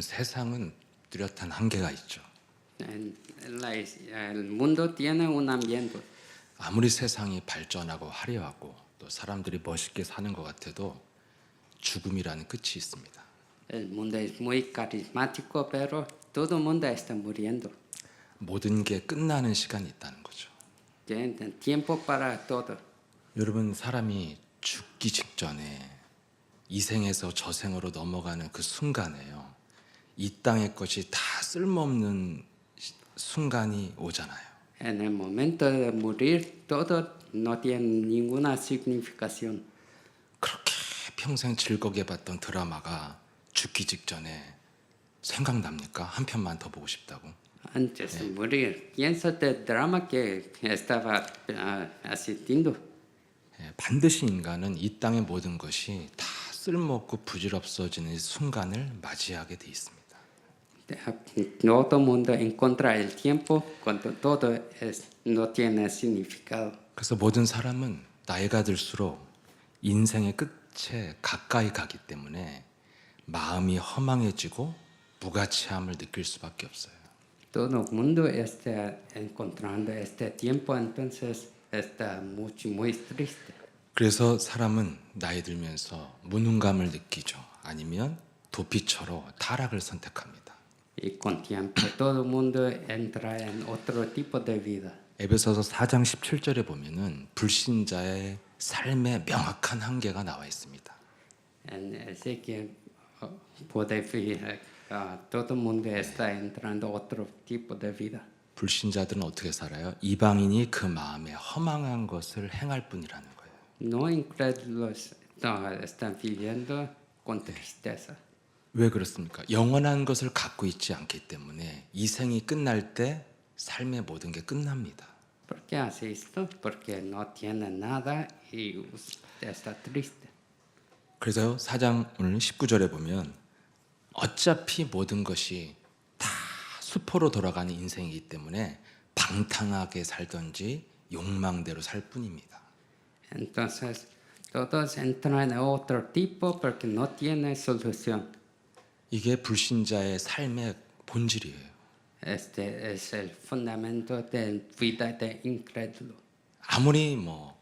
여러분, 세상은 뚜렷한 한계가 있죠. El mundo tiene un ambiente. 아무리 세상이 발전하고 화려하고 또 사람들이 멋있게 사는 것 같아도 죽음이라는 끝이 있습니다. El mundo es muy carismático, pero todo el mundo está muriendo. 모든 게 끝나는 시간이 있다는 거죠. Tienen tiempo para todo. 여러분, 사람이 죽기 직전에 이 생에서 저 생으로 넘어가는 그 순간에요, 이 땅의 것이 다 쓸모없는 순간이 오잖아요. En el momento de morir, todo no tiene ninguna significación. 그렇게 평생 즐겁게 봤던 드라마가 죽기 직전에 생각납니까? 한 편만 더 보고 싶다고? Antes de morir, piensa del drama que estaba asistiendo. 반드시 인간은 이 땅의 모든 것이 다 쓸모없고 부질없어지는 순간을 맞이하게 돼 있습니다. Todo el mundo encuentra el tiempo cuando todo no tiene significado. 그래서 모든 사람은 나이가 들수록 인생의 끝에 가까이 가기 때문에 마음이 허망해지고 무가치함을 느낄 수밖에 없어요. Todo el mundo está encontrando este tiempo, entonces está muy triste. 그래서 사람은 나이 들면서 무능감을 느끼죠. 아니면 도피처로 타락을 선택합니다. Y con tiempo todo el mundo entra en otro tipo de vida. 에베소서 4장 17절에 보면은 불신자의 삶의 명확한 한계가 나와 있습니다. Así que puede ver, todo el mundo está entrando a otro tipo de vida. 불신자들은 어떻게 살아요? 이방인이 그 마음에 허망한 것을 행할 뿐이라는 거예요. No incrédulos están viviendo con tristeza. 왜 그렇습니까? 영원한 것을 갖고 있지 않기 때문에 이 생이 끝날 때 삶의 모든 게 끝납니다. ¿Por qué hace esto? Porque no tiene nada y está triste. 그래서 4장 오늘 19절에 보면 어차피 모든 것이 다 수포로 돌아가는 인생이기 때문에 방탕하게 살던지 욕망대로 살 뿐입니다. Entonces, todos entran a otro tipo porque no tiene solución. 이게 불신자의 삶의 본질이에요. Este es el fundamento de vida de incrédulo. 아무리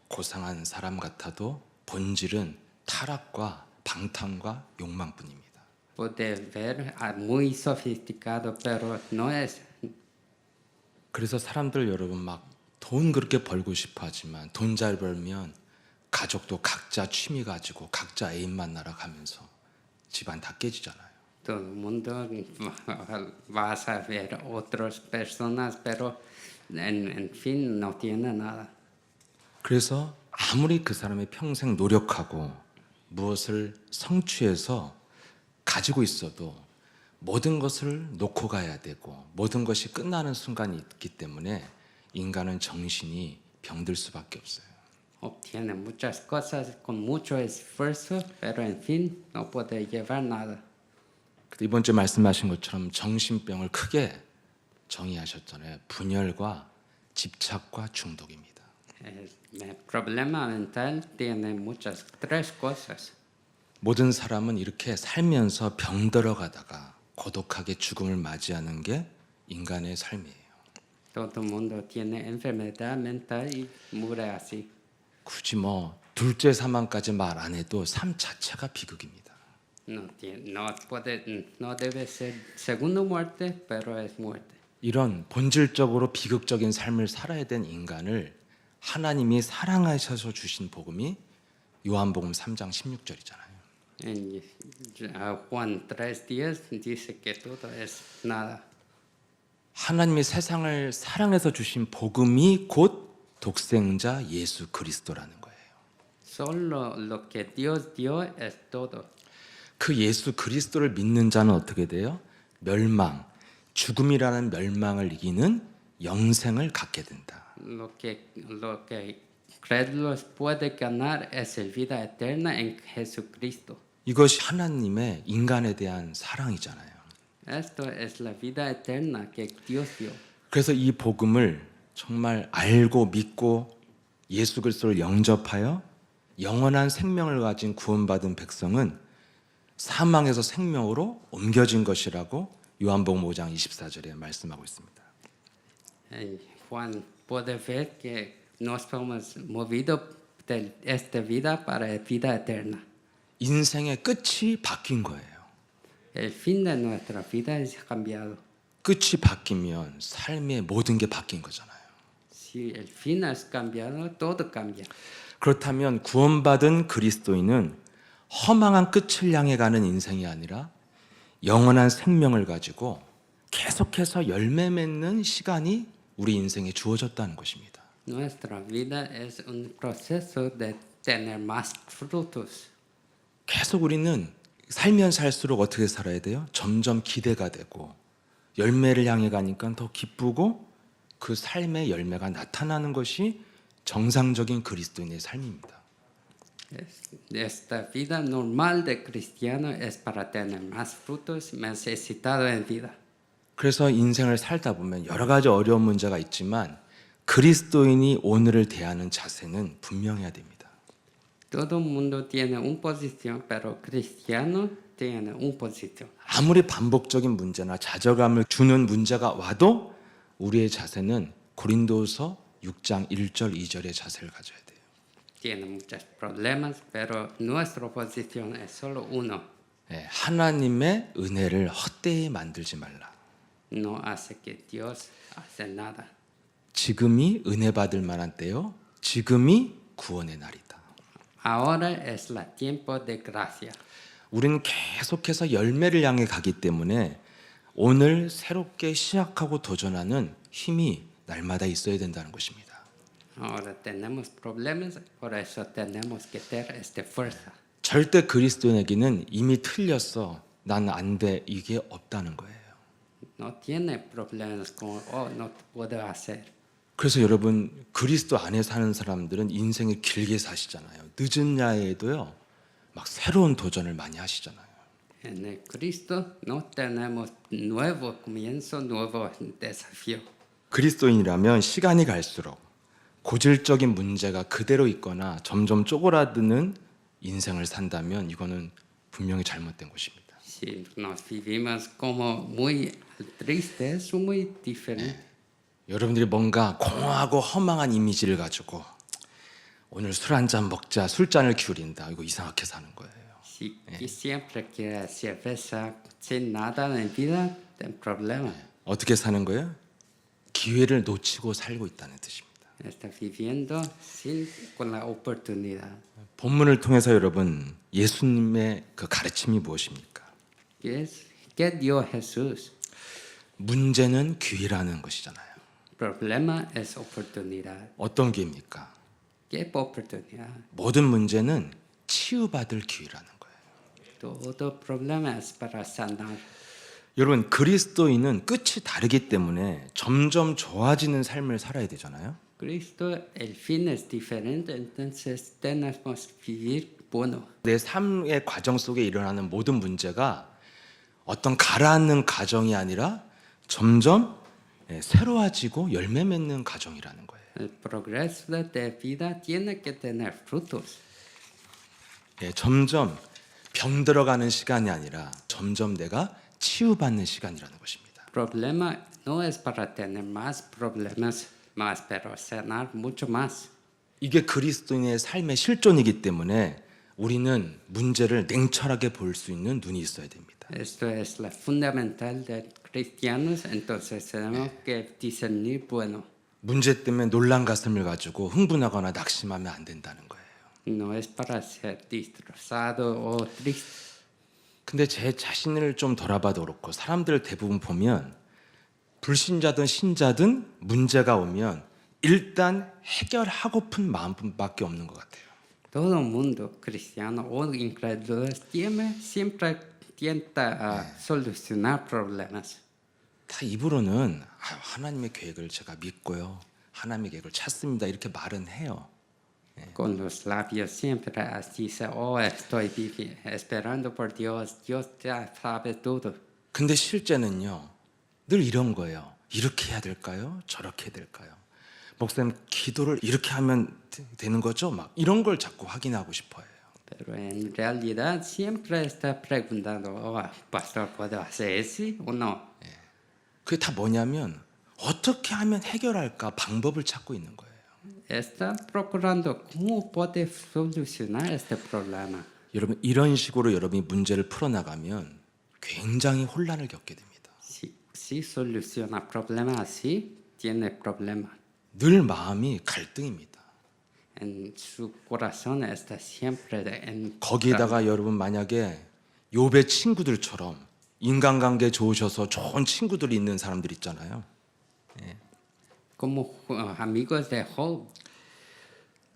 고상한 사람 같아도 본질은 타락과 방탕과 욕망뿐입니다. Puede ver muy sofisticado, pero no es. 그래서 사람들 여러분 돈 그렇게 벌고 싶어 하지만 돈 잘 벌면 가족도 각자 취미 가지고 각자 애인 만나러 가면서 집안 다 깨지잖아요. Todo el mundo vas a ver otras personas, pero en fin no tiene nada. 그래서 아무리 그 사람이 평생 노력하고 무엇을 성취해서 가지고 있어도 모든 것을 놓고 가야 되고 모든 것이 끝나는 순간이 있기 때문에 인간은 정신이 병들 수밖에 없어요. Obtiene muchas cosas con mucho esfuerzo, pero en fin no puede llevar nada. 이번 주에 말씀하신 것처럼 정신병을 크게 정의하셨잖아요. 분열과 집착과 중독입니다. El problema mental tiene tres cosas. 모든 사람은 이렇게 살면서 병들어 가다가 고독하게 죽음을 맞이하는 게 인간의 삶이에요. Todo el mundo tiene enfermedad mental y muere así. 굳이 둘째 사망까지 말 안 해도 삶 자체가 비극입니다. No debe ser segunda muerte, pero es muerte. 이런 본질적으로 비극적인 삶을 살아야 된 인간을 하나님이 사랑하셔서 주신 복음이 요한복음 3장 16절이잖아요. En Juan 3:10 dice que todo es nada. 하나님이 세상을 사랑해서 주신 복음이 곧 독생자 예수 그리스도라는 거예요. Solo lo que Dios dio es todo. 그 예수 그리스도를 믿는 자는 어떻게 돼요? 죽음이라는 멸망을 이기는 영생을 갖게 된다. Lo que crédulos puede ganar es el vida eterna en Jesucristo. 이것이 하나님의 인간에 대한 사랑이잖아요. Esto es la vida eterna que Dios dio. 그래서 이 복음을 정말 알고 믿고 예수 그리스도를 영접하여 영원한 생명을 가진 구원받은 백성은 사망에서 생명으로 옮겨진 것이라고 요한복음 5장 24절에 말씀하고 있습니다. Juan puede ver que nos fuimos movidos de esta vida para vida eterna. 인생의 끝이 바뀐 거예요. El fin de nuestra vida es cambiado. 끝이 바뀌면 삶의 모든 게 바뀐 거잖아요. Si el fin es cambiado, todo cambia. 그렇다면 구원받은 그리스도인은 허망한 끝을 향해 가는 인생이 아니라 영원한 생명을 가지고 계속해서 열매 맺는 시간이 우리 인생에 주어졌다는 것입니다. Nuestra vida es un proceso de tener más frutos. 계속 우리는 살면 살수록 어떻게 살아야 돼요? 점점 기대가 되고 열매를 향해 가니까 더 기쁘고 그 삶의 열매가 나타나는 것이 정상적인 그리스도인의 삶입니다. Esta vida normal de cristiano es para tener más frutos, más excitado en vida. 그래서 인생을 살다 보면 여러 가지 어려운 문제가 있지만 그리스도인이 오늘을 대하는 자세는 분명해야 됩니다. Todo mundo tiene una posición, pero cristiano tiene una posición. 아무리 반복적인 문제나 좌절감을 주는 문제가 와도 우리의 자세는 고린도서 6장 1절 2절의 자세를 가져야 돼요. Tiene muchos problemas, pero nuestra posición es solo uno. 하나님의 은혜를 헛되이 만들지 말라. No hace que Dios hace nada. 지금이 은혜 받을 만한 때요. 지금이 구원의 날이다. Ahora es el tiempo de gracia. 우리는 계속해서 열매를 향해 가기 때문에 오늘 새롭게 시작하고 도전하는 힘이 날마다 있어야 된다는 것입니다. Ahora tenemos problemas, por eso tenemos que tener esta fuerza. 절대 그리스도인에게는 이미 틀렸어. 난 안 돼. 이게 없다는 거예요. No tiene problemas con, oh, no puedo hacer. 그래서 여러분 그리스도 안에 사는 사람들은 인생을 길게 사시잖아요. 늦은 나이에도요. 막 새로운 도전을 많이 하시잖아요. En el Cristo no tenemos nuevo comienzo, nuevo desafío. 그리스도인이라면 시간이 갈수록 고질적인 문제가 그대로 있거나 점점 쪼그라드는 인생을 산다면 이거는 분명히 잘못된 것입니다. Si nos vivimos como muy tristes o muy diferentes, 여러분들이 뭔가 공허하고 허망한 이미지를 가지고 오늘 술 한잔 먹자, 술잔을 기울인다. 이거 이상하게 사는 거예요. si siempre quiere cerveza sin nada en vida, ten problema. 어떻게 사는 거예요? 기회를 놓치고 살고 있다는 뜻입니다. Está viviendo sin, con la oportunidad. 본문을 통해서 여러분 예수님의 그 가르침이 무엇입니까? ¿Qué dio Jesús? 문제는 기회라는 것이잖아요. Problema es oportunidad. 어떤 기회입니까? ¿Qué oportunidad? 모든 문제는 치유받을 기회라는 거예요. Todo problema es para sanar. 여러분 그리스도인은 끝이 다르기 때문에 점점 좋아지는 삶을 살아야 되잖아요. Cristo, el fin es diferente, entonces tenemos que vivir bueno. 내 삶의 과정 속에 일어나는 모든 문제가 어떤 가라앉는 과정이 아니라 점점 새로워지고 열매 맺는 과정이라는 거예요. El progreso de vida tiene que tener frutos. 점점 병 들어가는 시간이 아니라 점점 내가 치유받는 시간이라는 것입니다. Problema no es para tener más problemas, más, pero sanar mucho más. 이게 그리스도인의 삶의 실존이기 때문에 우리는 문제를 냉철하게 볼 수 있는 눈이 있어야 됩니다. Esto es la fundamental de cristianos, entonces tenemos que discernir bueno. 문제 때문에 놀란 가슴을 가지고 흥분하거나 낙심하면 안 된다는 거예요. No es para ser destrozado o triste. 근데 제 자신을 좀 돌아봐도 그렇고 사람들 대부분 보면 불신자든 신자든 문제가 오면 일단 해결하고픈 마음뿐밖에 없는 것 같아요. Todo mundo, cristiano o incrédulo, siempre intenta solucionar problemas. 다 입으로는 하나님의 계획을 제가 믿고요. 하나님의 계획을 찾습니다. 이렇게 말은 해요. Con los labios siempre dice, oh, estoy esperando por Dios, Dios ya sabe todo. 근데 실제는요. 늘 이런 거예요. 이렇게 해야 될까요? 저렇게 해야 될까요? 목사님 기도를 이렇게 하면 되는 거죠? 막 이런 걸 자꾸 확인하고 싶어해요. Pero en realidad siempre está preguntando, oh, pastor, ¿puedo hacer eso o no? 그게 다 뭐냐면 어떻게 하면 해결할까 방법을 찾고 있는 거예요. Está procurando cómo puede solucionar este problema. 여러분 이런 식으로 여러분이 문제를 풀어나가면 굉장히 혼란을 겪게 됩니다. Si soluciona problema así, tiene problema. 늘 마음이 갈등입니다. En su corazón está siempre en 거기에다가 여러분 만약에 욥의 친구들처럼 인간관계 좋으셔서 좋은 친구들이 있는 사람들 있잖아요. como amigos de Job.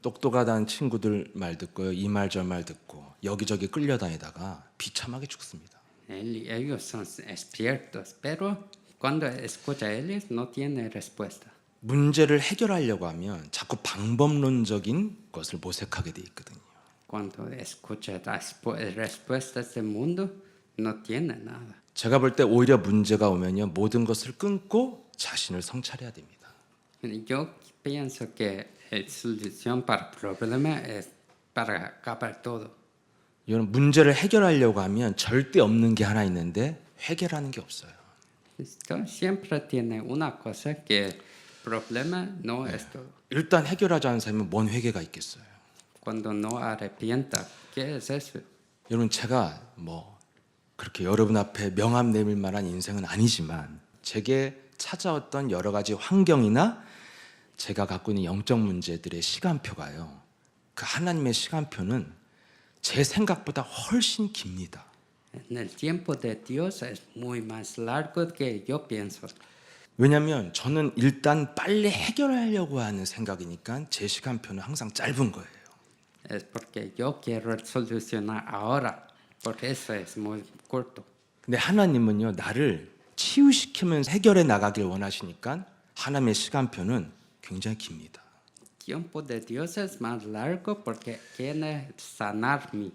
똑똑하다는 친구들 말 듣고요. 이 말 저 말 듣고 여기저기 끌려다니다가 비참하게 죽습니다. Ellos son expertos, pero cuando escucha a ellos no tiene respuesta. 문제를 해결하려고 하면 자꾸 방법론적인 것을 모색하게 돼 있거든요. Cuando escucha las respuestas del mundo, no tiene nada. 제가 볼 때 오히려 문제가 오면요. 모든 것을 끊고 자신을 성찰해야 됩니다. Yo pienso que la solución para el problema es para acabar todo. 여러분 문제를 해결하려고 하면 절대 없는 게 하나 있는데 해결하는 게 없어요. Esto siempre tiene una cosa que el problema no es todo. 일단 해결하지 않은 사람은 뭔 회개가 있겠어요. Cuando no arrepienta, ¿qué es eso? 여러분 제가 뭐 그렇게 여러분 앞에 명함 내밀 만한 인생은 아니지만 제게 찾아왔던 여러 가지 환경이나 제가 갖고 있는 영적 문제들의 시간표가요. 그 하나님의 시간표는 제 생각보다 훨씬 깁니다. En el tiempo de Dios es muy más largo que yo pienso. 왜냐하면 저는 일단 빨리 해결하려고 하는 생각이니까 제 시간표는 항상 짧은 거예요. Es porque yo quiero solucionar ahora. Por eso es muy corto. 근데 하나님은요 나를 치유시키면서 해결해 나가길 원하시니까 하나님의 시간표는 굉장히 깁니다. Tiempo de Dios es más largo porque quiere sanarme.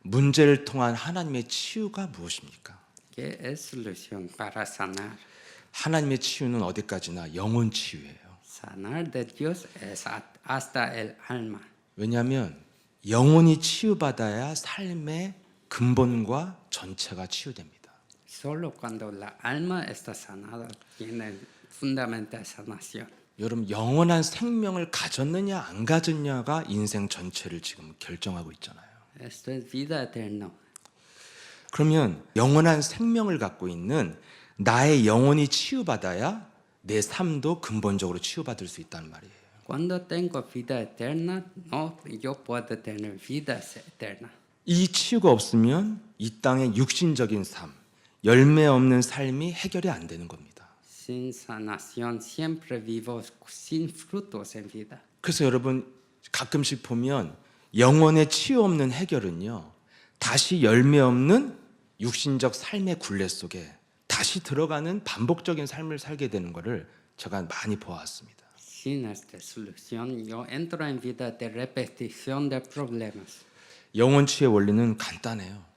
문제를 통한 하나님의 치유가 무엇입니까? ¿Qué es solución para sanar? 하나님의 치유는 어디까지나 영혼 치유예요. Sanar de Dios es hasta el alma. 왜냐하면 영혼이 치유받아야 삶의 근본과 전체가 치유됩니다. Solo cuando la alma está sanada tiene fundamento de sanación. 여러분 영원한 생명을 가졌느냐 안 가졌냐가 인생 전체를 지금 결정하고 있잖아요. Esto es vida eterna. 그러면 영원한 생명을 갖고 있는 나의 영혼이 치유받아야 내 삶도 근본적으로 치유받을 수 있다는 말이에요. Cuando tengo vida eterna, no, yo puedo tener vida eterna. 이 치유가 없으면 이 땅의 육신적인 삶, 열매 없는 삶이 해결이 안 되는 겁니다. Sin sanación siempre vivo sin frutos en vida. 그래서 여러분 가끔씩 보면 영혼의 치유 없는 해결은요. 다시 열매 없는 육신적 삶의 굴레 속에 다시 들어가는 반복적인 삶을 살게 되는 것을 제가 많이 보았습니다. Sin esta solución, yo entro en vida de repetición de problemas. 영혼 치유의 원리는 간단해요.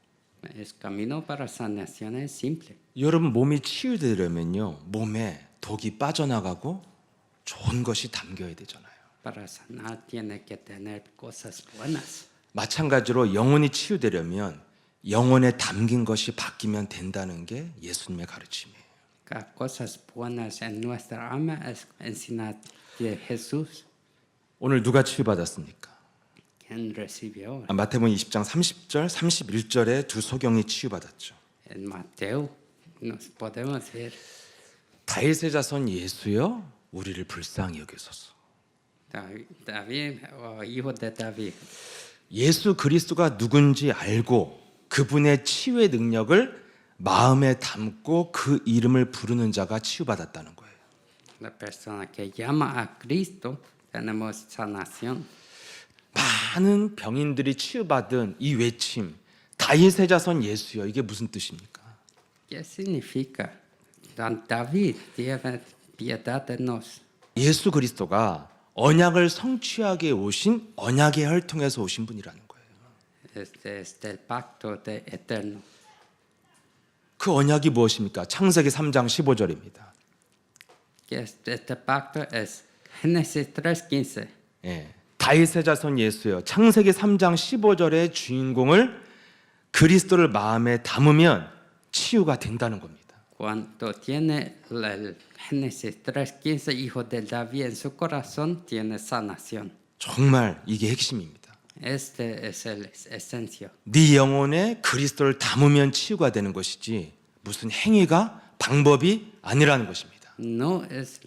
El camino para sanación es simple. 여러분 몸이 치유되려면요. 몸에 독이 빠져나가고 좋은 것이 담겨야 되잖아요. Para sanar tiene que tener cosas buenas. 마찬가지로 영혼이 치유되려면 영혼에 담긴 것이 바뀌면 된다는 게 예수님의 가르침이에요. Cosas buenas en nuestra alma es enseñar de Jesús. 오늘 누가 치유받았습니까? ¿Quién recibió? 마태복음 20장 30절, 31절에 두 소경이 치유받았죠. En Mateo nos podemos ver. 다윗의 자손 예수여 우리를 불쌍히 여기소서. David, hijo de David. 예수 그리스도가 누군지 알고 그분의 치유의 능력을 마음에 담고 그 이름을 부르는 자가 치유받았다는 거예요. La persona que llama a Cristo tenemos sanación. 많은 병인들이 치유받은 이 외침 다윗의 자손 예수여 이게 무슨 뜻입니까? ¿Qué significa? David, tiene piedad de nos. 예수 그리스도가 언약을 성취하게 오신 언약의 혈통에서 오신 분이라는 거예요. Este es del pacto de eterno. 그 언약이 무엇입니까? 창세기 3장 15절입니다. Que este pacto es Génesis 3:15. 예, 다윗의 자손 예수여. 창세기 3장 15절의 주인공을 그리스도를 마음에 담으면 치유가 된다는 겁니다. Cuando tiene el Génesis 3:15, hijo de David en su corazón, tiene sanación. 정말 이게 핵심입니다. Este es el esencia. 네 영혼에 그리스도를 담으면 치유가 되는 것이지 무슨 행위가 방법이 아니라는 것입니다. No es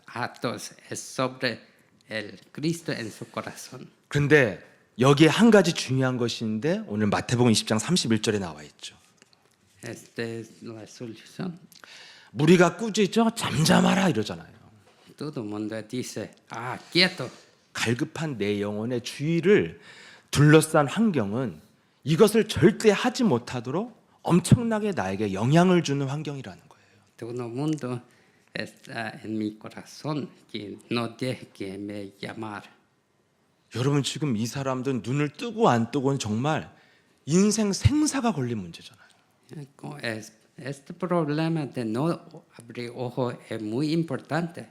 actos, es sobre el Cristo en su corazón. 그런데 여기에 한 가지 중요한 것인데 오늘 마태복음 20장 31절에 나와 있죠. Este es la solución. 무리가 꾸짖어 잠잠하라 이러잖아요. Todo el mundo dice, quieto. 갈급한 내 영혼의 주위를 둘러싼 환경은 이것을 절대 하지 못하도록 엄청나게 나에게 영향을 주는 환경이라는 거예요. Todo el mundo está en mi corazón, que no deje que me llamar. 여러분 지금 이 사람들은 눈을 뜨고 안 뜨고는 정말 인생 생사가 걸린 문제잖아요. Este problema de no abrir ojos es muy importante,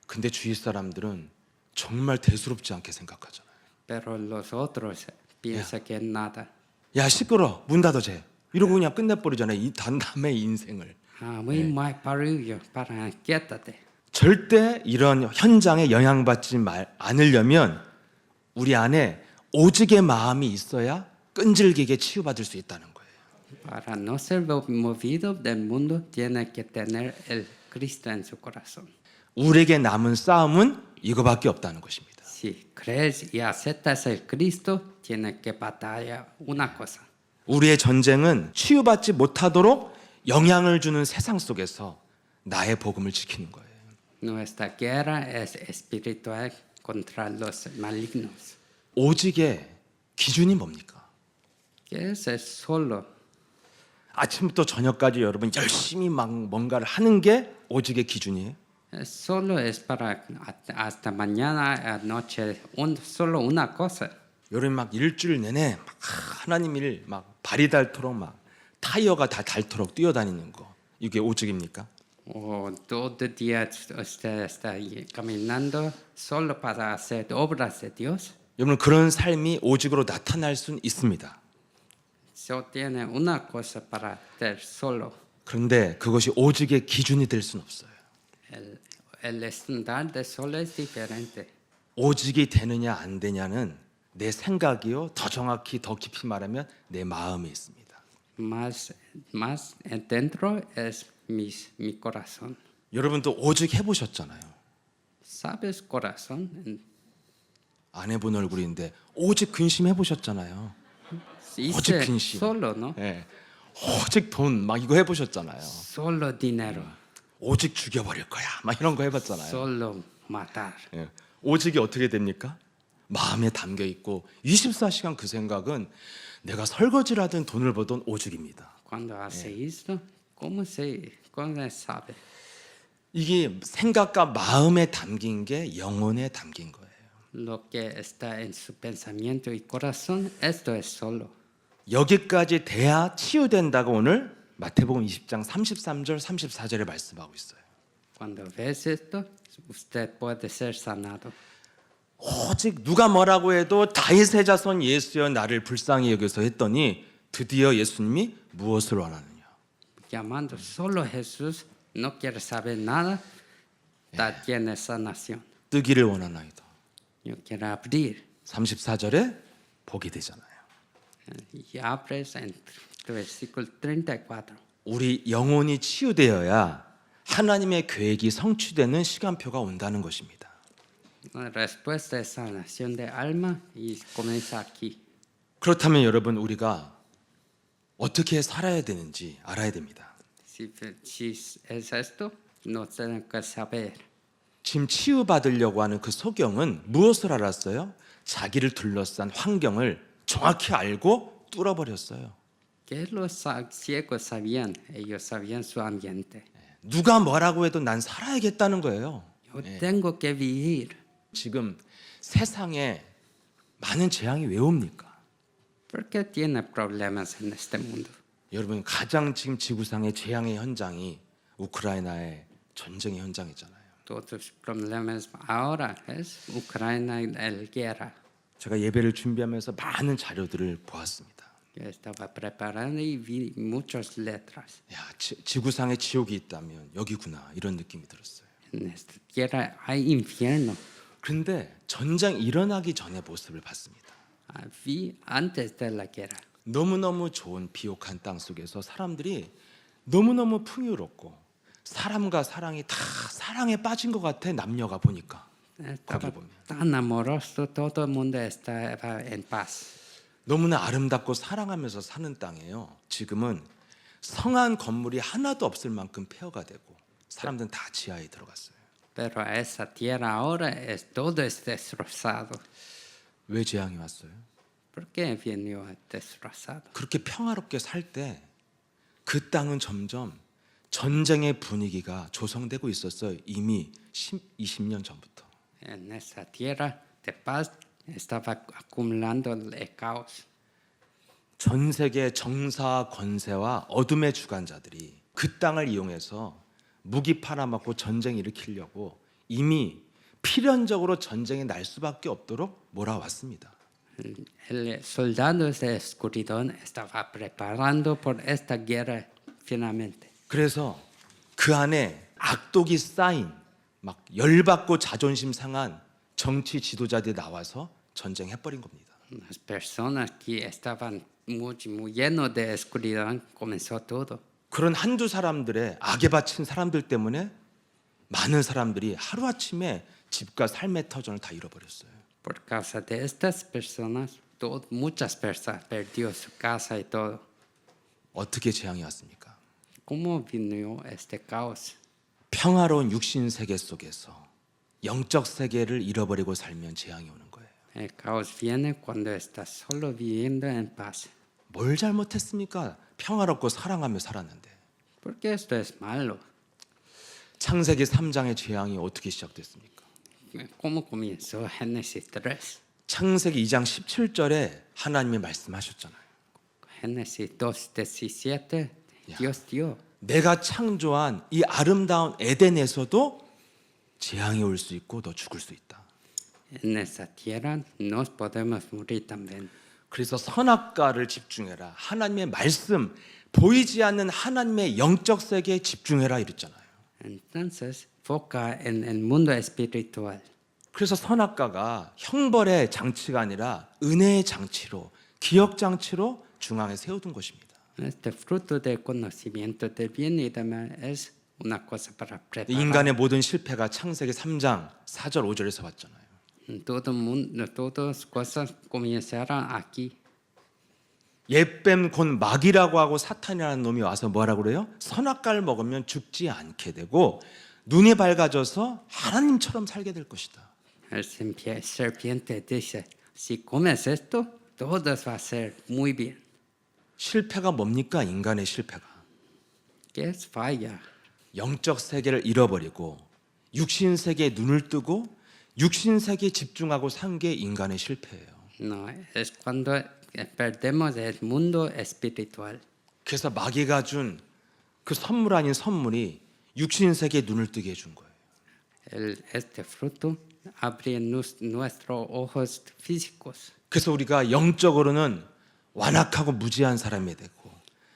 근데 주위 사람들은 정말 대수롭지 않게 생각하잖아요. pero los otros piensan que es nada. 야 시끄러 문 닫아 쟤 이러고 그냥 끝내버리잖아요. 이 단담의 인생을. Muy mal barullo, para quietate. 절대 이런 현장에 영향받지 않으려면 우리 안에 오직의 마음이 있어야 끈질기게 치유받을 수 있다는 거예요. Para no ser movido del mundo, tiene que tener el Cristo en su corazón. 우리에게 남은 싸움은 이거밖에 없다는 것입니다. Si crees y aceptas el Cristo, tienes que batallar una cosa. 우리의 전쟁은 치유받지 못하도록 영향을 주는 세상 속에서 나의 복음을 지키는 거예요. Nuestra guerra es espiritual contra los malignos. 오직의 기준이 뭡니까? Que es solo. 아침부터 저녁까지 여러분 열심히 막 뭔가를 하는 게 오직의 기준이에요. Solo es para hasta mañana a noche solo una cosa. 여러분 막 일주일 내내 막 하나님 일 막 발이 닳도록 막 타이어가 다 닳도록 뛰어다니는 거 이게 오직입니까? O todo el día usted está caminando solo para hacer obras de Dios. 여러분 그런 삶이 오직으로 나타날 수는 있습니다. Solo tiene una cosa para hacer solo. 그런데 그것이 오직의 기준이 될 수는 없어요. El estándar de solo es diferente. 오직이 되느냐 안 되냐는 내 생각이요. 더 정확히 더 깊이 말하면 내 마음에 있습니다. Más dentro es mi corazón. 여러분도 오직 해보셨잖아요. ¿Sabes corazón? 안 해본 얼굴인데 오직 근심 해보셨잖아요. Hice 근심. solo, ¿no? 예. 오직 돈 막 이거 해보셨잖아요. Solo dinero, 오직 죽여버릴 거야 막 이런 거 해봤잖아요. solo matar. 예. 오직이 어떻게 됩니까? 마음에 담겨 있고 24시간 그 생각은 내가 설거지를 하든 돈을 벌든 오직입니다. Cuando hace esto, ¿cómo se sabe? 이게 생각과 마음에 담긴 게 영혼에 담긴 거예요. Lo que está en su pensamiento y corazón, esto es solo. 여기까지 돼야 치유된다고 오늘 마태복음 20장 33절 34절에 말씀하고 있어요. Cuando ves esto, usted puede ser sanado. 오직 누가 뭐라고 해도 다윗의 자손 예수여 나를 불쌍히 여겨서 했더니 드디어 예수님이 무엇을 원하느냐? Llamando solo Jesús, no quiere saber nada, tiene sanación. 뜨기를 원하나이다. Yo quiero abrir. 34절에 보게 되잖아요. Y abres en versículo 34. 우리 영혼이 치유되어야 하나님의 계획이 성취되는 시간표가 온다는 것입니다. La respuesta es sanación de alma y comienza aquí. 그렇다면 여러분 우리가 어떻게 살아야 되는지 알아야 됩니다. Si es esto, no tienen que saber. 지금 치유받으려고 하는 그 소경은 무엇을 알았어요? 자기를 둘러싼 환경을 정확히 알고 뚫어버렸어요. ¿Qué los ciegos sabían? Ellos sabían su ambiente. 누가 뭐라고 해도 난 살아야겠다는 거예요. Yo tengo que vivir. 지금 세상에 많은 재앙이 왜 옵니까? ¿Por qué tiene problemas en este mundo? 여러분 가장 지금 지구상의 재앙의 현장이 우크라이나의 전쟁의 현장이잖아요. Todos los problemas ahora es Ucrania y la guerra. 제가 예배를 준비하면서 많은 자료들을 보았습니다. Yo estaba preparando y vi muchas letras. 야, 지구상에 지옥이 있다면 여기구나 이런 느낌이 들었어요. En esta tierra hay infierno. 그런데 전쟁 일어나기 전의 모습을 봤습니다. Vi antes de la guerra. 너무너무 좋은 비옥한 땅 속에서 사람들이 너무너무 풍요롭고 사람과 사랑이 다 사랑에 빠진 것 같아. 남녀가 보니까 Estaba 거기 보면 tan amoroso, todo el mundo estaba en paz. 너무나 아름답고 사랑하면서 사는 땅이에요. 지금은 성한 건물이 하나도 없을 만큼 폐허가 되고 사람들은 다 지하에 들어갔어요. Pero esa tierra ahora todo es destrozado. 왜 재앙이 왔어요? ¿Por qué vino destrozado? 그렇게 평화롭게 살 때 그 땅은 점점 전쟁의 분위기가 조성되고 있었어요. 이미 20년 전부터. En esa tierra de paz estaba acumulando el caos. 전 세계 정사 권세와 어둠의 주관자들이 그 땅을 이용해서 무기 팔아먹고 전쟁 일으키려고 이미 필연적으로 전쟁이 날 수밖에 없도록 몰아왔습니다. El soldado de escuridón estaba preparando por esta guerra finalmente. 그래서 그 안에 악독이 쌓인 막 열받고 자존심 상한 정치 지도자들이 나와서 전쟁해버린 겁니다. Las personas que estaban muy llenos de oscuridad comenzó todo. 그런 한두 사람들의 악에 바친 사람들 때문에 많은 사람들이 하루아침에 집과 삶의 터전을 다 잃어버렸어요. Por causa de estas personas, muchas personas perdió su casa y todo. 어떻게 재앙이 왔습니까? ¿Cómo vino este caos? 평화로운 육신 세계 속에서 영적 세계를 잃어버리고 살면 재앙이 오는 거예요. El caos viene cuando estás solo viviendo en paz. 뭘 잘못했습니까? 평화롭고 사랑하며 살았는데. Porque esto es malo. 창세기 3장의 재앙이 어떻게 시작됐습니까? ¿Cómo comenzó Génesis 3? 창세기 2장 17절에 하나님이 말씀하셨잖아요. Génesis 2:17, Dios dio. 내가 창조한 이 아름다운 에덴에서도 재앙이 올 수 있고 너 죽을 수 있다. En esa tierra nos podemos morir también. 그래서 선악과를 집중해라. 하나님의 말씀, 보이지 않는 하나님의 영적 세계에 집중해라 이랬잖아요. Entonces, foca en el mundo espiritual. 그래서 선악과가 형벌의 장치가 아니라 은혜의 장치로, 기억 장치로 중앙에 세워둔 것입니다. Este fruto del conocimiento del bien y del mal es una cosa para preparar. 인간의 모든 실패가 창세기 3장 4절 5절에서 왔잖아요. Todo mundo, todas cosas comenzaron aquí. 옛뱀 곧 마귀라고 하고 사탄이라는 놈이 와서 뭐라고 그래요? 선악과를 먹으면 죽지 않게 되고 눈이 밝아져서 하나님처럼 살게 될 것이다. El serpiente dice, si comes esto, todo va a ser muy bien. 실패가 뭡니까? 인간의 실패가. ¿Qué es falla? 영적 세계를 잃어버리고 육신 세계에 눈을 뜨고 육신 세계에 집중하고 산 게 인간의 실패예요. No, es cuando perdemos el mundo espiritual. 그래서 마귀가 준 그 선물 아닌 선물이 육신 세계에 눈을 뜨게 해준 거예요. Este fruto abre nuestros ojos físicos. 그래서 우리가 영적으로는 완악하고 무지한 사람이 되고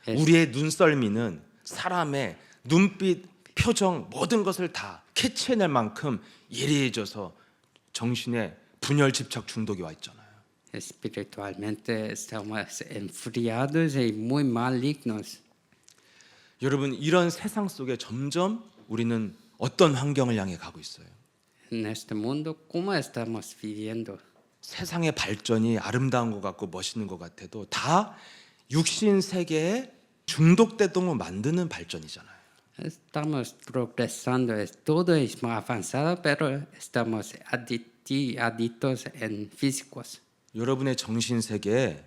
우리의 눈썰미는 사람의 눈빛, 표정 모든 것을 다 캐치해낼 만큼 예리해져서 정신에 분열 집착 중독이 와 있잖아요. Espiritualmente estamos enfriados y muy malignos. 여러분 이런 세상 속에 점점 우리는 어떤 환경을 향해 가고 있어요? En este mundo, ¿cómo estamos viviendo? 세상의 발전이 아름다운 것 같고 멋있는 것 같아도 다 육신 세계에 중독되도록 만드는 발전이잖아요. Estamos progresando, todo es más avanzado, pero estamos adictos en físicos. 여러분의 정신 세계에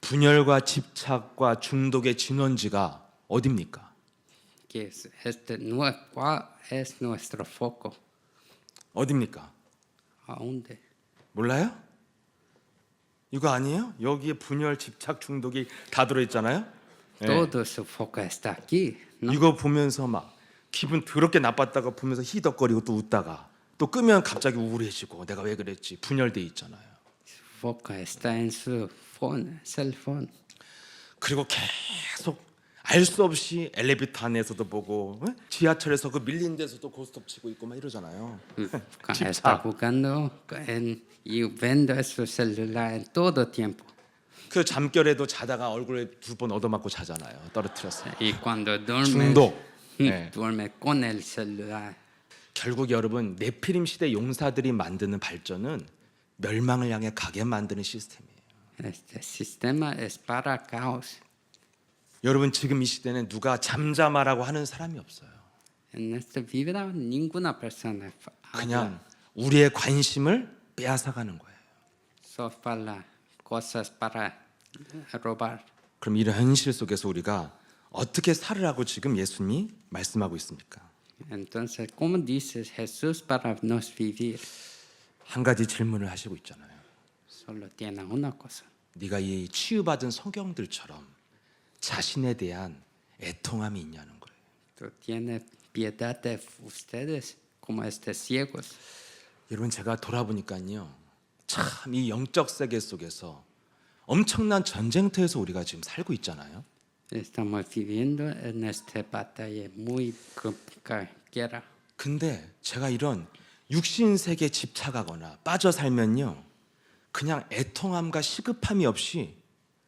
분열과 집착과 중독의 진원지가 어디입니까? Que es ¿cuál es nuestro foco? 어디입니까? ¿A dónde? 몰라요? 이거 아니에요? 여기에 분열, 집착, 중독이 다 들어있잖아요. 예. Todo su foco está aquí, ¿no? 이거 보면서 막 기분 더럽게 나빴다가 보면서 히덕거리고 또 웃다가 또 끄면 갑자기 우울해지고 내가 왜 그랬지 분열돼 있잖아요. Su enfoca, está en su phone, cell phone. 그리고 계속 알 수 없이 엘리베이터 안에서도 보고 지하철에서 그 밀린 데서도 고스톱 치고 있고 막 이러잖아요. Está jugando y viendo su celular en todo tiempo. 그 잠결에도 자다가 얼굴에 2번 얻어맞고 자잖아요. 떨어뜨렸어요. Y cuando duerme, 중독. 네. duerme con el celular. 결국 여러분 네피림 시대 용사들이 만드는 발전은 멸망을 향해 가게 만드는 시스템이에요. Este sistema es para caos. 여러분 지금 이 시대는 누가 잠잠하라고 하는 사람이 없어요. En esta vida ninguna persona 그냥 우리의 관심을 빼앗아가는 거예요. son para cosas para robar. 그럼 이런 현실 속에서 우리가 어떻게 살으라고 지금 예수님이 말씀하고 있습니까? Entonces, ¿cómo dices Jesús para nos vivir? 한 가지 질문을 하시고 있잖아요. Solo tiene una cosa. 네가 이 치유받은 성경들처럼 자신에 대한 애통함이 있냐는 거예요. Tú tienes piedad de ustedes como estos ciegos. 여러분 제가 돌아보니까요. 참 이 영적 세계 속에서 엄청난 전쟁터에서 우리가 지금 살고 있잖아요. Estamos viviendo en esta batalla muy guerra. 근데 제가 이런 육신 세계에 집착하거나 빠져 살면요. 그냥 애통함과 시급함이 없이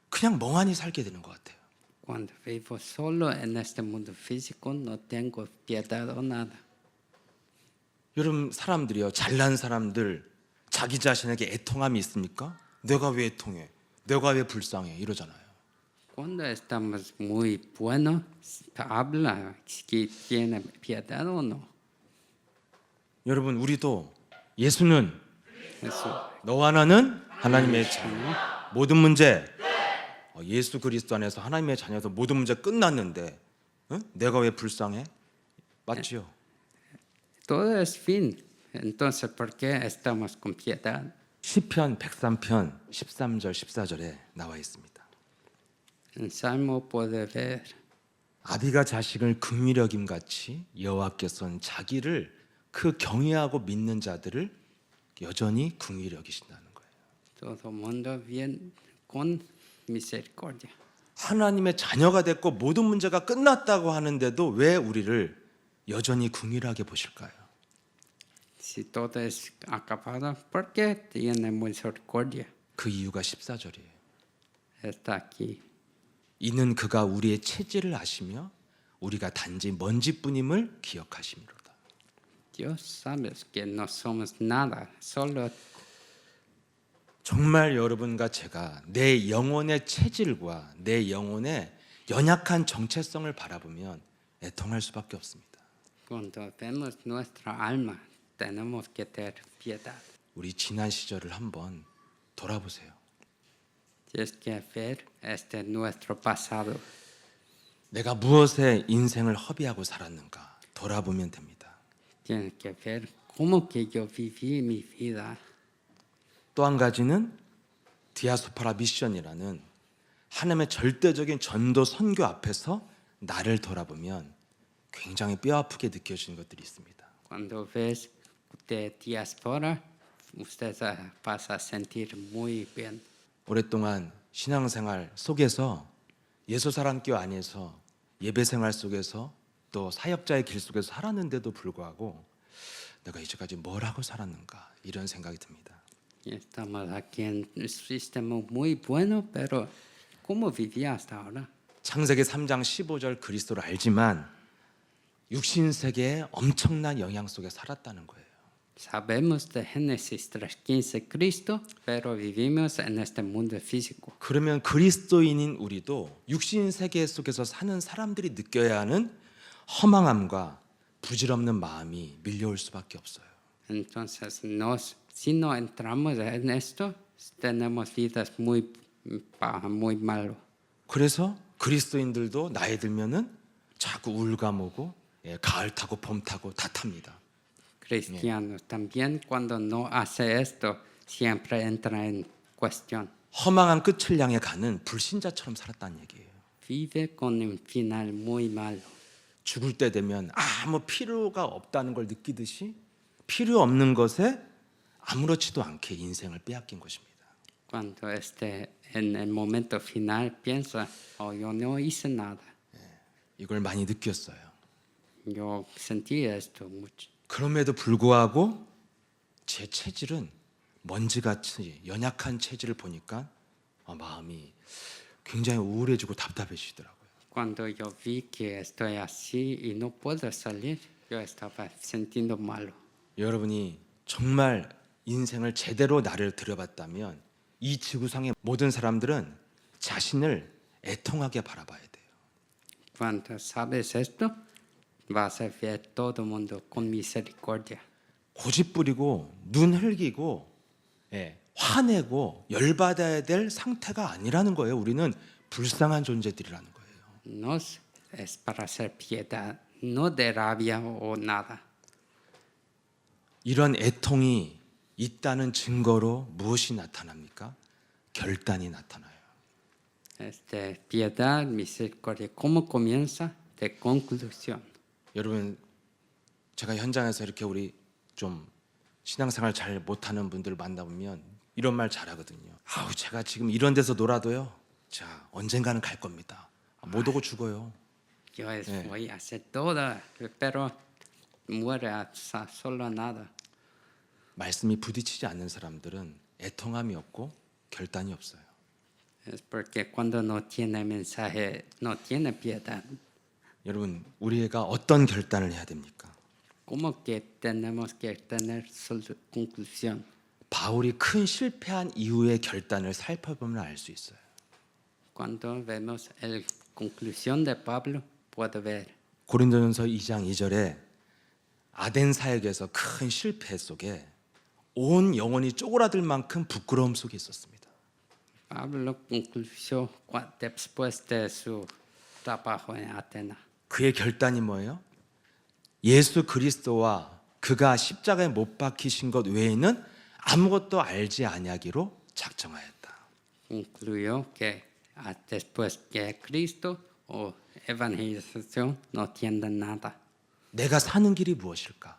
그냥 멍하니 살게 되는 것 같아요. Cuando vivo solo en este mundo físico no tengo piedad o nada. 여러분 사람들이요. 잘난 사람들 자기 자신에게 애통함이 있습니까? 내가 왜 애통해? 내가 왜 불쌍해? 이러잖아요. Cuando estamos muy buenos, habla si tiene piedad o no. 여러분 우리도 예수는 Eso. 너와 나는 하나님의 자녀. 모든 문제 예수 그리스도 안에서 하나님의 자녀에서 모든 문제 끝났는데 내가 왜 불쌍해? 맞지요? Todo es fin. Entonces, ¿por qué estamos con piedad? 시편 103편 13절 14절에 나와 있습니다. En Salmo puede ver 아비가 자식을 긍휼히 여김 같이 여호와께서는 자기를 그 경외하고 믿는 자들을 여전히 긍휼히 여기신다는 거예요. todo mundo bien con misericordia. 하나님의 자녀가 됐고 모든 문제가 끝났다고 하는데도 왜 우리를 여전히 긍휼하게 보실까요? Si todo es acabado, ¿por qué tiene misericordia? 그 이유가 14절이에요. Está aquí. 이는 그가 우리의 체질을 아시며 우리가 단지 먼지뿐임을 기억하심이로다. Dios sabe que no somos nada, solo 정말 여러분과 제가 내 영혼의 체질과 내 영혼의 연약한 정체성을 바라보면 애통할 수밖에 없습니다. cuando vemos nuestra alma, tenemos que tener piedad. 우리 지난 시절을 한번 돌아보세요. Tienes que ver este nuestro pasado. 내가 무엇에 인생을 허비하고 살았는가 돌아보면 됩니다. Tienes que ver cómo que yo viví mi vida. 또 한 가지는 디아스포라 미션이라는 하나님의 절대적인 전도 선교 앞에서 나를 돌아보면 굉장히 뼈아프게 느껴지는 것들이 있습니다. Cuando ves de diáspora, usted vas a sentir muy bien. 오랫동안 신앙생활 속에서 예수사랑교 안에서 예배생활 속에서 또 사역자의 길 속에서 살았는데도 불구하고 내가 이제까지 뭘 하고 살았는가 이런 생각이 듭니다. Y estamos aquí en un sistema muy bueno, pero ¿cómo vivía hasta ahora? 창세기 3장 15절 그리스도를 알지만 육신 세계의 엄청난 영향 속에 살았다는 거예요. Sabemos de Génesis 3:15 Cristo, pero vivimos en este mundo físico. 그러면 그리스도인인 우리도 육신 세계 속에서 사는 사람들이 느껴야 하는 허망함과 부질없는 마음이 밀려올 수밖에 없어요. Entonces, si no entramos en esto, tenemos vidas muy malo. 그래서 그리스도인들도 나이 들면은 자꾸 울감오고 가을 타고 봄 타고 다 탑니다. Cristianos también cuando no hace esto, siempre entra en cuestión. 허망한 끝을 향해 가는 불신자처럼 살았다는 얘기예요. Vive con un final muy malo. 죽을 때 되면 아무 필요가 없다는 걸 느끼듯이 필요 없는 것에 아무렇지도 않게 인생을 빼앗긴 것입니다. Cuando en el momento final piensa, oh, yo no hice nada. 이걸 많이 느꼈어요. Yo sentí esto mucho. 그럼에도 불구하고 제 체질은 먼지같이 연약한 체질을 보니까 마음이 굉장히 우울해지고 답답해지더라고요. Cuando yo vi que estoy así y no puedo salir, yo estaba sintiendo malo. 여러분이 정말 인생을 제대로 나를 들여봤다면 이 지구상의 모든 사람들은 자신을 애통하게 바라봐야 돼요. Cuando sabes esto, vas a ver todo el mundo con misericordia. 고집 부리고 눈 흘기고 화내고 열받아야 될 상태가 아니라는 거예요. 우리는 불쌍한 존재들이라는 거예요. No es para hacer piedad, no de rabia o nada. 이런 애통이 있다는 증거로 무엇이 나타납니까? 결단이 나타나요. Piedad, misericordia, ¿cómo comienza? De conclusión. 여러분, 제가 현장에서 이렇게 우리 좀 신앙생활 잘 못하는 분들 만나보면 이런 말 잘하거든요. 아우, 제가 지금 이런 데서 놀아도요. 자, 언젠가는 갈 겁니다. 못 오고 죽어요. Yo voy a hacer todo, pero muere solo nada. 말씀이 부딪히지 않는 사람들은 애통함이 없고 결단이 없어요. Es porque cuando no tiene mensaje, no tiene piedad. 여러분, 우리가 어떤 결단을 해야 됩니까? ¿Cómo que tenemos que tener conclusión? 바울이 큰 실패한 이후의 결단을 살펴보면 알 수 있어요. Cuando vemos la conclusión de Pablo, puedo ver. 고린도전서 2장 2절에 아덴 사역에서 큰 실패 속에 온 영혼이 쪼그라들 만큼 부끄러움 속에 있었습니다. Pablo concluyó después de su trabajo en Atenas. 그의 결단이 뭐예요? 예수 그리스도와 그가 십자가에 못 박히신 것 외에는 아무것도 알지 아니하기로 작정하였다. Concluyó que después que Cristo o evangelización no tienen nada. 내가 사는 길이 무엇일까?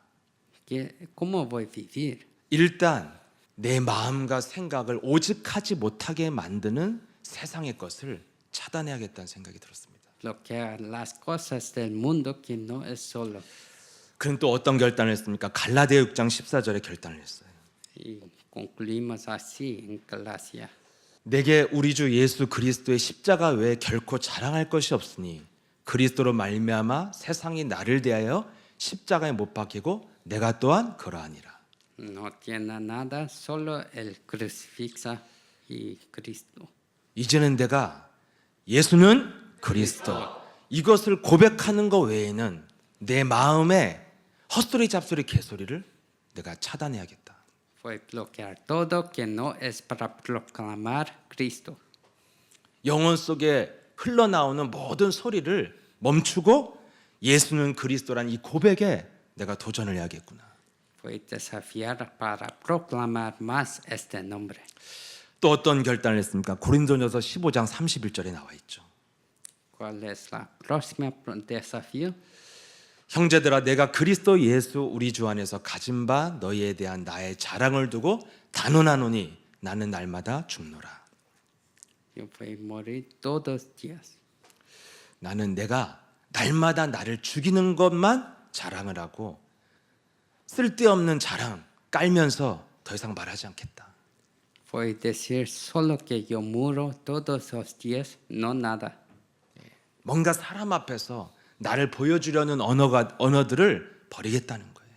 ¿Cómo voy a vivir? 일단 내 마음과 생각을 오직하지 못하게 만드는 세상의 것을 차단해야겠다는 생각이 들었습니다. Bloquear las cosas del mundo que no es solo. 그는 또 어떤 결단을 했습니까? 갈라디아 6장 14절에 결단을 했어요. Y concluimos así en Galacia. 내게 우리 주 예수 그리스도의 십자가 외에 결코 자랑할 것이 없으니 그리스도로 말미암아 세상이 나를 대하여 십자가에 못 박히고 내가 또한 그러하니라. No tiene nada, solo el crucifijo y Cristo. 이제는 내가 예수는 그리스도 이것을 고백하는 것 외에는 내 마음에 헛소리 잡소리 개소리를 내가 차단해야겠다. Fue bloquear todo que no es para proclamar Cristo. 영혼 속에 흘러나오는 모든 소리를 멈추고 예수는 그리스도란 이 고백에 내가 도전을 해야겠구나. Fue desafiar para proclamar más este nombre. 또 어떤 결단을 했습니까? 고린도전서 15장 31절에 나와 있죠. ¿Cuál es la próxima desafío? 형제들아 내가 그리스도 예수 우리 주 안에서 가진 바 너희에 대한 나의 자랑을 두고 단언하노니 나는 날마다 죽노라. Yo voy a morir todos los días. 나는 내가 날마다 나를 죽이는 것만 자랑을 하고 쓸데없는 자랑 깔면서 더 이상 말하지 않겠다. Voy a decir solo que yo muero todos los días, no nada. 뭔가 사람 앞에서 나를 보여주려는 언어들을 버리겠다는 거예요.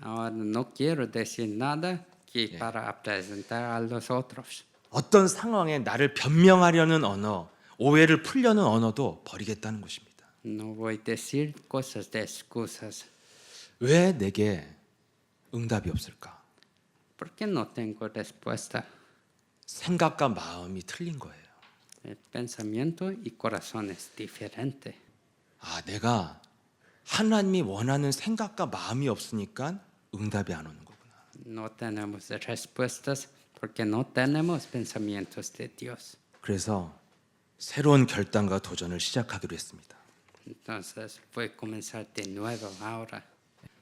Ahora no quiero decir nada que para presentar a los otros. 어떤 상황에 나를 변명하려는 언어, 오해를 풀려는 언어도 버리겠다는 것입니다. No voy a decir cosas de excusas. 왜 내게 응답이 없을까? ¿Por qué no tengo respuesta? 생각과 마음이 틀린 거예요. El pensamiento y corazón es diferente. 내가 하나님이 원하는 생각과 마음이 없으니까 응답이 안 오는 거구나. No tenemos respuestas porque no tenemos pensamientos de Dios. 그래서 새로운 결단과 도전을 시작하기로 했습니다. Entonces voy a comenzar de nuevo ahora.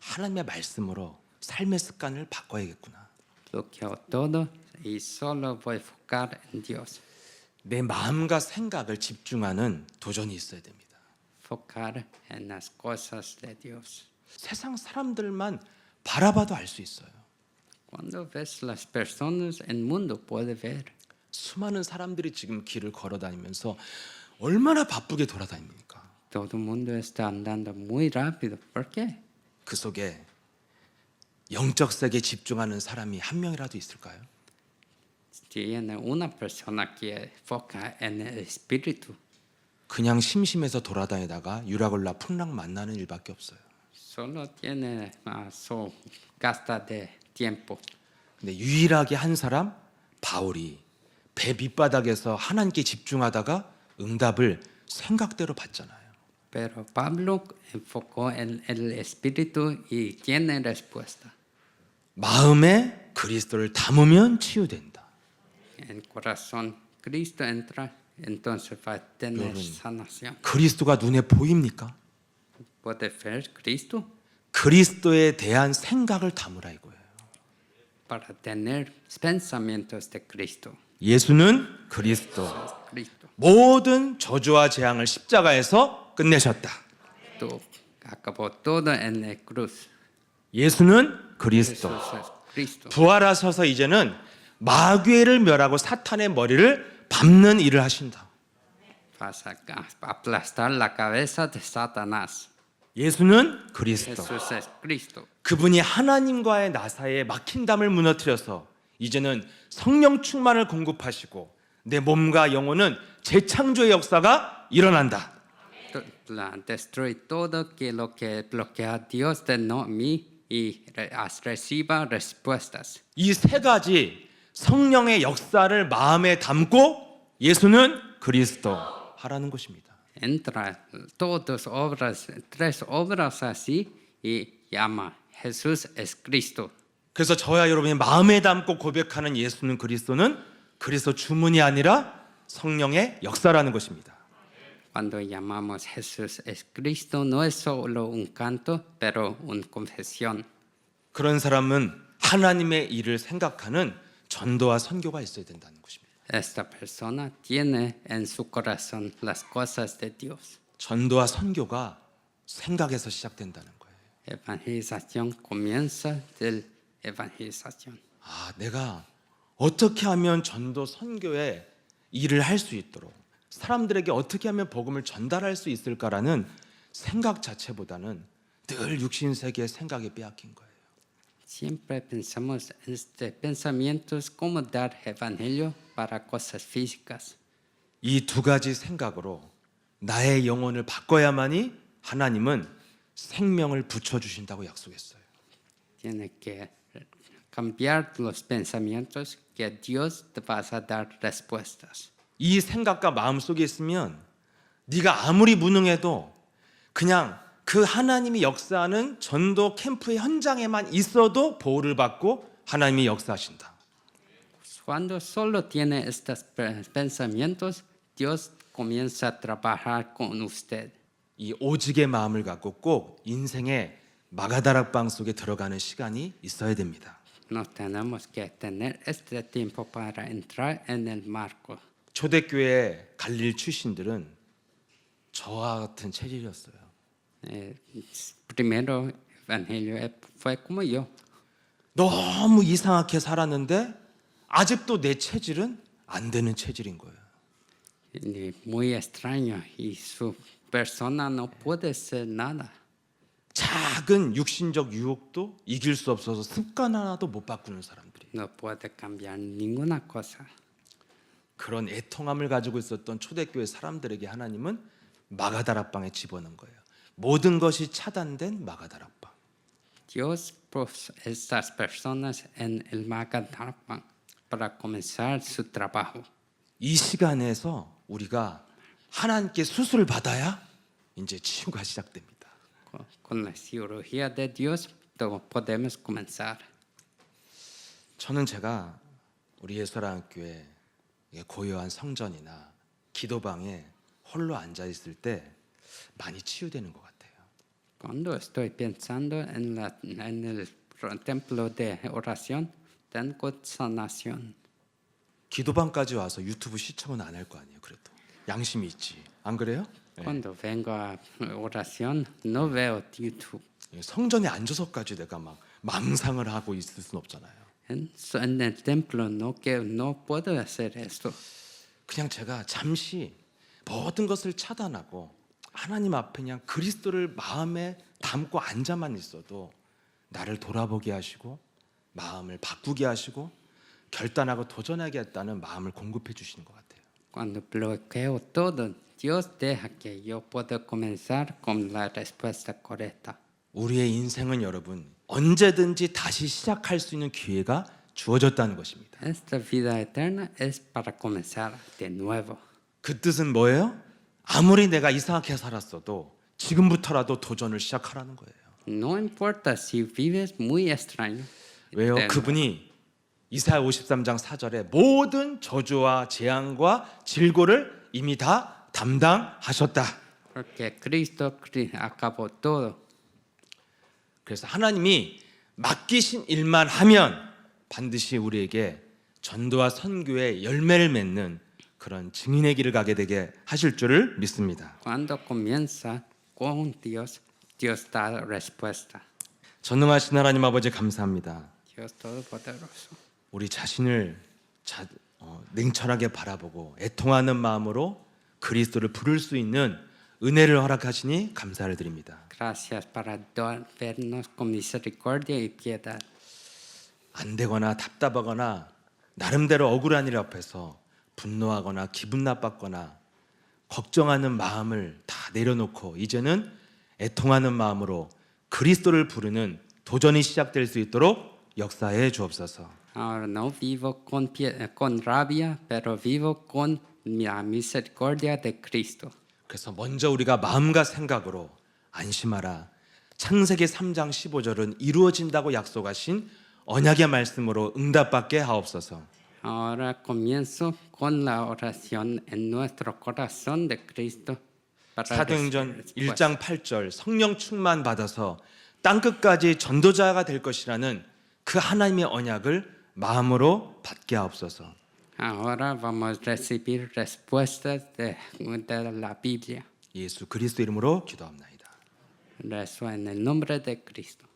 하나님의 말씀으로 삶의 습관을 바꿔야겠구나. Bloqueo todo y solo voy a enfocar en Dios. 내 마음과 생각을 집중하는 도전이 있어야 됩니다. Enfocar en las cosas de Dios. 세상 사람들만 바라봐도 알 수 있어요. Cuando ves las personas, el mundo puede ver. 수많은 사람들이 지금 길을 걸어 다니면서 얼마나 바쁘게 돌아다닙니까? Todo el mundo está andando muy rápido. ¿Por qué? 그 속에 영적 세계에 집중하는 사람이 한 명이라도 있을까요? Tiene una persona que enfoca en el espíritu. 그냥 심심해서 돌아다니다가 유라굴라 풍랑 만나는 일밖에 없어요. Solo tiene su gasta de tiempo. 근데 유일하게 한 사람 바울이 배 밑바닥에서 하나님께 집중하다가 응답을 생각대로 받잖아요. Pero Pablo enfocó en el espíritu y tiene respuesta. 마음에 그리스도를 담으면 치유된다. En corazón Cristo entra, entonces va a tener sanación. 그리스도가 눈에 보입니까? ¿Puede ver Cristo? 그리스도에 대한 생각을 담으라 이거예요. Para tener pensamientos de Cristo. 예수는 그리스도. Cristo. 모든 저주와 재앙을 십자가에서 끝내셨다. Tú acabó todo en la cruz. 예수는 그리스도. Jesús es Cristo. 부활하셔서 이제는 마귀를 멸하고 사탄의 머리를 밟는 일을 하신다. Vas a aplastar la cabeza de Satanás. 예수는 그리스도. Jesús es Cristo. 그분이 하나님과의 나 사이에 막힌 담을 무너뜨려서 이제는 성령 충만을 공급하시고 내 몸과 영혼은 재창조의 역사가 일어난다. Destruye todo que lo que bloquea a Dios de no mí y reciba respuestas. 이 세 가지 성령의 역사를 마음에 담고 예수는 그리스도 하라는 것입니다. Entra todas obras, tres obras así y llama Jesús es Cristo. 그래서 저와 여러분이 마음에 담고 고백하는 예수는 그리스도는 그리스도 주문이 아니라 성령의 역사라는 것입니다. Cuando llamamos Jesús es Cristo no es solo un canto, pero una confesión. 그런 사람은 하나님의 일을 생각하는 전도와 선교가 있어야 된다는 것입니다. Esta persona tiene en su corazón las cosas de Dios. 전도와 선교가 생각에서 시작된다는 거예요. Evangelización comienza del evangelización. 아, 내가 어떻게 하면 전도 선교의 일을 할 수 있도록 사람들에게 어떻게 하면 복음을 전달할 수 있을까라는 생각 자체보다는 늘 육신 세계의 생각에 빼앗긴 거예요. Siempre pensamos en este pensamientos cómo dar evangelio para cosas físicas. 이 두 가지 생각으로 나의 영혼을 바꿔야만이 하나님은 생명을 붙여 주신다고 약속했어요. Tiene que cambiar los pensamientos que Dios te va a dar respuestas. 이 생각과 마음 속에 있으면 네가 아무리 무능해도 그냥 그 하나님이 역사하는 전도 캠프의 현장에만 있어도 보호를 받고 하나님이 역사하신다. Cuando solo tiene estos pensamientos, Dios comienza a trabajar con usted. 이 오직의 마음을 갖고 꼭 인생의 마가다락방 속에 들어가는 시간이 있어야 됩니다. No tenemos que tener este tiempo para entrar en el marco. 초대교회 갈릴 출신들은 저와 같은 체질이었어요. Primero evangelio fue como yo. 너무 이상하게 살았는데 아직도 내 체질은 안 되는 체질인 거예요. Muy extraño y su persona no puede ser nada. 작은 육신적 유혹도 이길 수 없어서 습관 하나도 못 바꾸는 사람들이. No puede cambiar ninguna cosa. 그런 애통함을 가지고 있었던 초대교회 사람들에게 하나님은 마가다락방에 집어넣은 거예요. 모든 것이 차단된 마가다락방. Dios puso estas personas en el Magadarpan para comenzar su trabajo. 이 시간에서 우리가 하나님께 수술을 받아야 이제 치유가 시작됩니다. Con la cirugía de Dios podemos comenzar. 저는 제가 우리 예수사랑교회 고요한 성전이나 기도방에 홀로 앉아 있을 때 많이 치유되는 것 같아요. Cuando estoy pensando en el templo de oración, tengo sanación. 기도방까지 와서 유튜브 시청은 안 할 거 아니에요. 그래도 양심이 있지. 안 그래요? Cuando vengo a oración, no veo YouTube. 성전에 앉아서까지 내가 막 망상을 하고 있을 수는 없잖아요. En el templo no puedo hacer esto. 그냥 제가 잠시 모든 것을 차단하고 하나님 앞에 그냥 그리스도를 마음에 담고 앉아만 있어도 나를 돌아보게 하시고 마음을 바꾸게 하시고 결단하고 도전하겠다는 마음을 공급해 주시는 것 같아요. Cuando bloqueo todo, Dios deja que yo pueda comenzar con la respuesta correcta. 우리의 인생은 여러분 언제든지 다시 시작할 수 있는 기회가 주어졌다는 것입니다. Esta vida eterna es para comenzar de nuevo. 그 뜻은 뭐예요? 아무리 내가 이상하게 살았어도 지금부터라도 도전을 시작하라는 거예요. No importa si vives muy extraño. 왜요? de nuevo. 그분이 이사야 53장 4절에 모든 저주와 재앙과 질고를 이미 다 담당하셨다. Porque Cristo acabó todo. 그래서 하나님이 맡기신 일만 하면 반드시 우리에게 전도와 선교의 열매를 맺는 그런 증인의 길을 가게 되게 하실 줄을 믿습니다. Cuando comienza con Dios, Dios da respuesta. 전능하신 하나님 아버지 감사합니다. Dios todopoderoso. 우리 자신을 냉철하게 바라보고 애통하는 마음으로 그리스도를 부를 수 있는 은혜를 허락하시니 감사를 드립니다. Gracias para vernos con misericordia y piedad. 안 되거나 답답하거나 나름대로 억울한 일 앞에서 분노하거나 기분 나빴거나 걱정하는 마음을 다 내려놓고 이제는 애통하는 마음으로 그리스도를 부르는 도전이 시작될 수 있도록 역사해 주옵소서. Ahora no vivo con rabia, pero vivo con la misericordia de Cristo. 그래서 먼저 우리가 마음과 생각으로 안심하라. 창세기 3장 15절은 이루어진다고 약속하신 언약의 말씀으로 응답받게 하옵소서. Ahora comienzo con la oración en nuestro corazón de Cristo. para 사도행전 recibir 1장 8절 성령 충만 받아서 땅 끝까지 전도자가 될 것이라는 그 하나님의 언약을 마음으로 받게 하옵소서. Ahora vamos a recibir respuestas de la Biblia. 예수 그리스도 이름으로 기도합나이다. Rezo en el nombre de Cristo.